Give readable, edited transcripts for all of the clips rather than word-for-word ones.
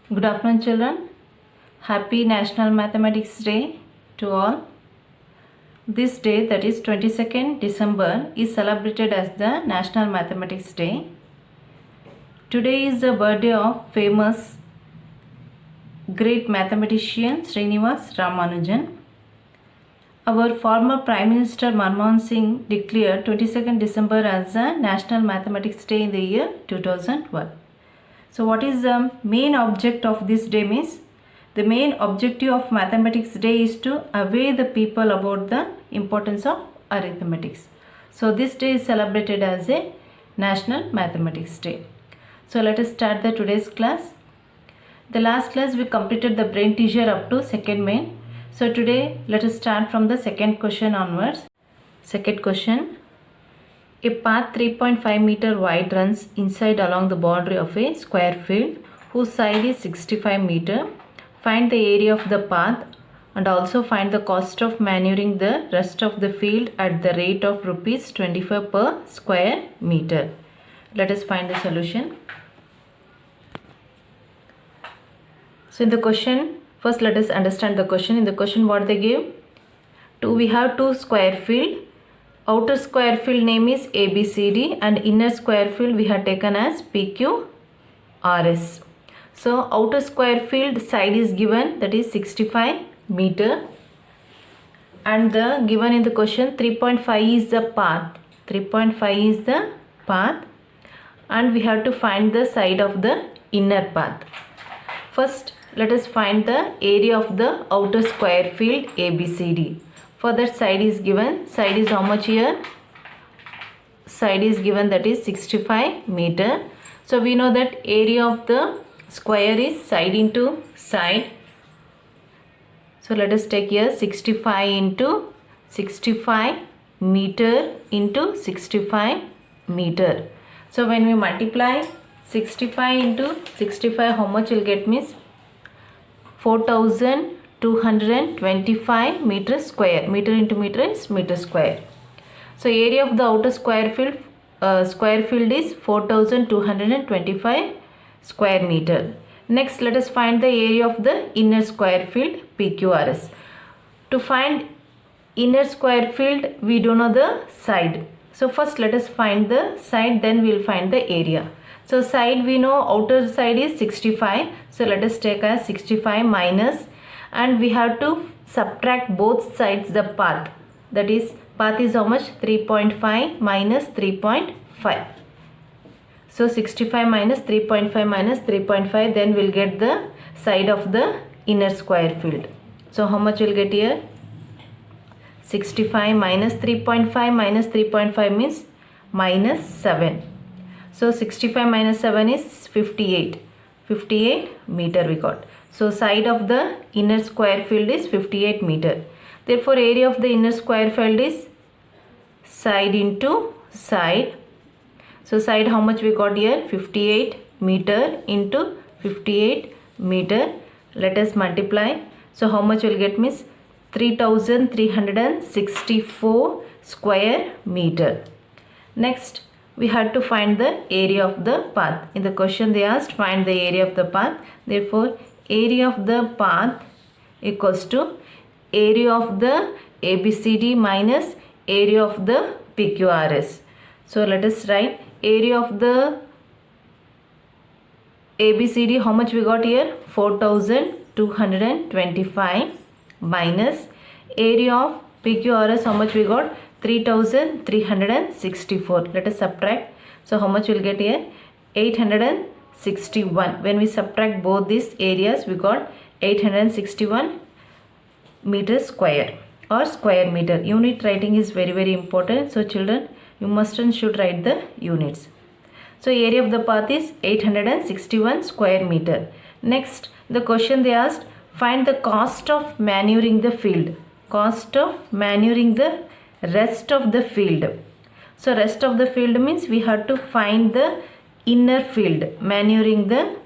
Good afternoon, children. Happy National Mathematics Day to all. This day, that is 22nd December, is celebrated as the National Mathematics Day. Today is the birthday of famous great mathematician Srinivas Ramanujan. Our former Prime Minister Manmohan Singh declared 22nd December as the National Mathematics Day in the year 2012. So what is the main object of this day means? The main objective of Mathematics Day is to aware the people about the importance of arithmetics. So this day is celebrated as a National Mathematics Day. So let us start the today's class. The last class we completed the brain teaser up to second main. So today let us start from the second question onwards. Second question. A path 3.5 meter wide runs inside along the boundary of a square field whose side is 65 meter. Find the area of the path and also find the cost of manuring the rest of the field at the rate of rupees 25 per square meter. Let us find the solution. So in the question, first let us understand the question. In the question what they give? We have two square field. Outer square field name is ABCD and inner square field we have taken as PQRS. So outer square field side is given, that is 65 meter, and the given in the question 3.5 is the path. 3.5 is the path and we have to find the side of the inner path. First let us find the area of the outer square field ABCD. For that side is given. Side is how much here? Side is given, that is 65 meter. So we know that area of the square is side into side. So let us take here 65 into 65 meter into 65 meter. So when we multiply 65 into 65, how much will get means 4,225 meter square. Meter into meter is meter square. So area of the outer square field is 4,225 square meter. Next let us find the area of the inner square field PQRS. To find inner square field we don't know the side. So first let us find the side, then we will find the area. So side we know outer side is 65. So let us take as 65 minus, and we have to subtract both sides the path. That is path is how much? 3.5 minus 3.5. So 65 minus 3.5 minus 3.5, then we'll get the side of the inner square field. So how much we'll get here? 65 minus 3.5 minus 3.5 means minus 7. So 65 minus 7 is 58. 58 meter we got. So side of the inner square field is 58 meter. Therefore area of the inner square field is side into side. So side how much we got here? 58 meter into 58 meter. Let us multiply. So how much we'll get means 3,364 square meter. Next we had to find the area of the path. In the question they asked find the area of the path. Therefore area of the path equals to area of the ABCD minus area of the PQRS. So let us write area of the ABCD, how much we got here? 4,225 minus area of PQRS, how much we got? 3,364. Let us subtract. So how much we'll get here? 861. When we subtract both these areas we got 861 meter square or square meter. Unit writing is very important. So children, you must and should write the units. So area of the path is 861 square meter. Next the question they asked find the cost of manuring the field. Cost of manuring the rest of the field. So rest of the field means we have to find the inner field. Manuring the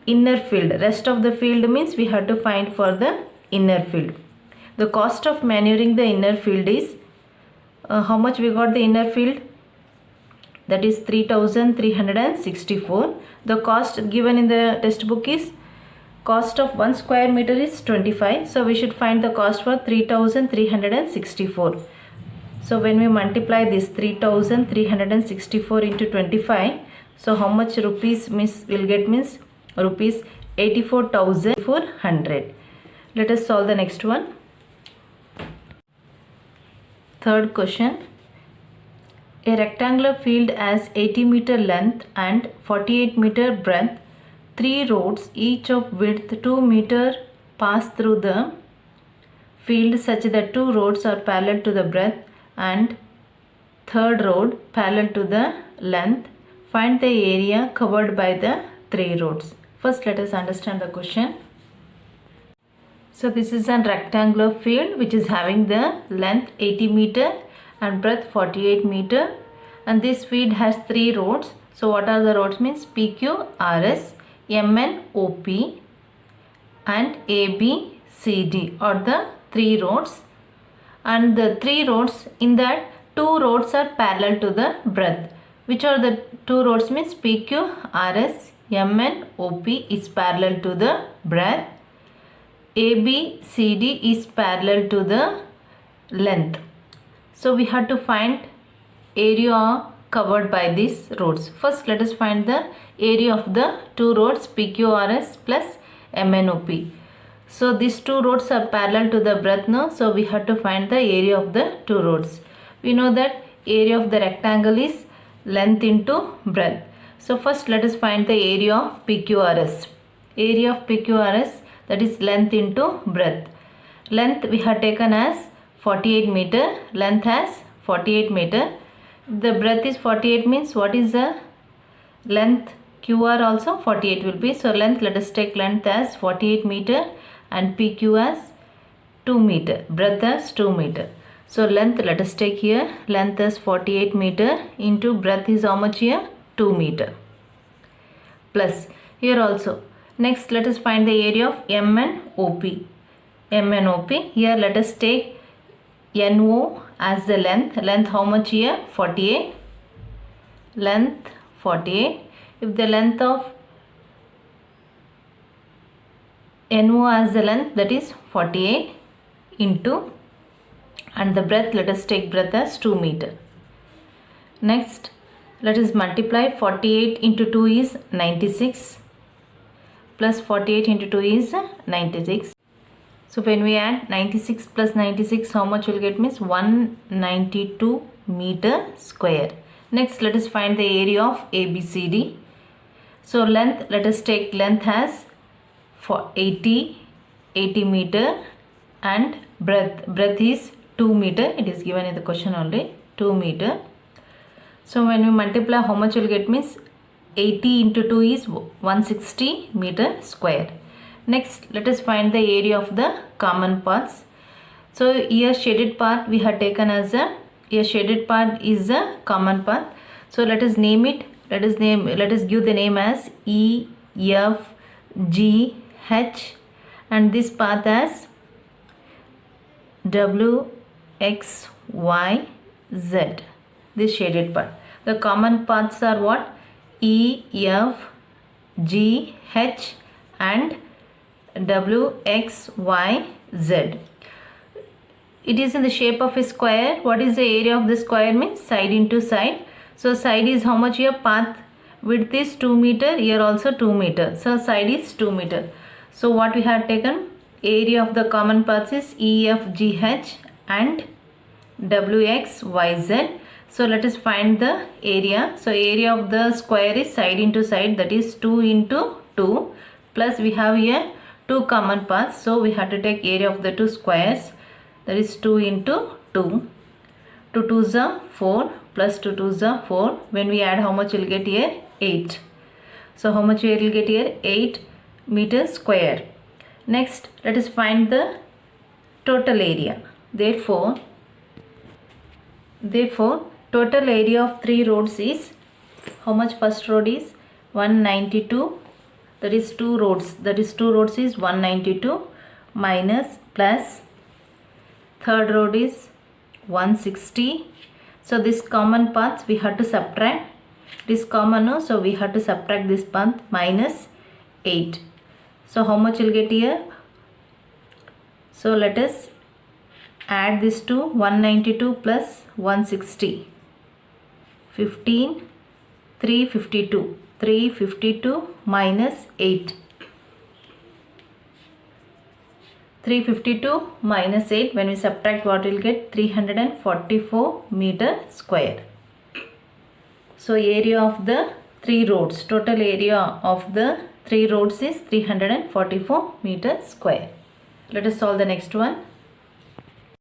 inner field. Rest of the field means we have to find for the inner field. The cost of manuring the inner field is how much we got the inner field? that is 3364. The cost given in the textbook is cost of 1 square meter is 25. So we should find the cost for 3364. So when we multiply this 3364 into 25, so how much rupees will get means rupees 84,400. Let us solve the next one. Third question. A rectangular field has 80 meter length and 48 meter breadth. 3 roads, each of width 2 meter, pass through the field such that 2 roads are parallel to the breadth and third road parallel to the length. Find the area covered by the 3 roads. First, let us understand the question. So this is a rectangular field which is having the length 80 meter and breadth 48 meter, and this field has 3 roads. So what are the roads means PQ, RS, MN, OP and AB, CD are the 3 roads, and the 3 roads, in that 2 roads are parallel to the breadth. Which are the 2 roads means PQ, RS, MN, OP is parallel to the breadth. AB, CD is parallel to the length. So we have to find area covered by these roads. First, let us find the area of the 2 roads PQRS plus MNOP. So these 2 roads are parallel to the breadth now. So we have to find the area of the 2 roads. We know that area of the rectangle is length into breadth. So first let us find the area of PQRS. Area of PQRS, that is length into breadth. Length we have taken as 48 meter. Length as 48 meter. The breadth is 48 means what is the length? QR also 48 will be. So length, let us take length as 48 meter and PQ as 2 meter. Breadth as 2 meter. So length, let us take here length as 48 meter into breadth is how much here? 2 meter. Plus here also. Next let us find the area of MNOP. MNOP. Here let us take NO as the length. Length how much here? 48. Length 48. If the length of NO as the length, that is 48 into, and the breadth, let us take breadth as 2 meter. Next let us multiply 48 into 2 is 96 plus 48 into 2 is 96. So when we add 96 plus 96, how much will get means 192 meter square. Next let us find the area of ABCD. So length, let us take length as for 80 meter and breadth is 2 meter. It is given in the question only, 2 meter. So when we multiply, how much will get means 80 into 2 is 160 meter square. Next let us find the area of the common paths. So here shaded part we have taken as a, here shaded part is a common path. So let us name it. Let us give the name as E, F, G, H, and this path as W, X, Y, Z. This shaded part. The common paths are what? E, F, G, H and W, X, Y, Z. It is in the shape of a square. What is the area of the square means? Side into side. So side is how much here? Path width is 2 meter. Here also 2 meter. So side is 2 meter. So what we have taken? Area of the common paths is E, F, G, H and W, X, Y, Z. So let us find the area. So area of the square is side into side, that is 2 into 2, plus we have here 2 common paths. So we have to take area of the 2 squares, that is 2 into 2. 2 2s are 4 plus 2 2s are 4. When we add, how much will get here? 8. So how much we will get here? 8 meter square. Next let us find the total area. Therefore total area of 3 roads is how much? First road is 192, that is 2 roads, that is 2 roads is 192 minus plus third road is 160. So this common paths we have to subtract. It is common, no? So we have to subtract this month minus 8. So how much we'll get here? So let us add this to 192 plus 160. 15, 352. 352 minus 8. 352 minus 8, when we subtract, what we'll get? 344 meter square. So area of the 3 roads, total area of the 3 roads is 344 meter square. Let us solve the next one.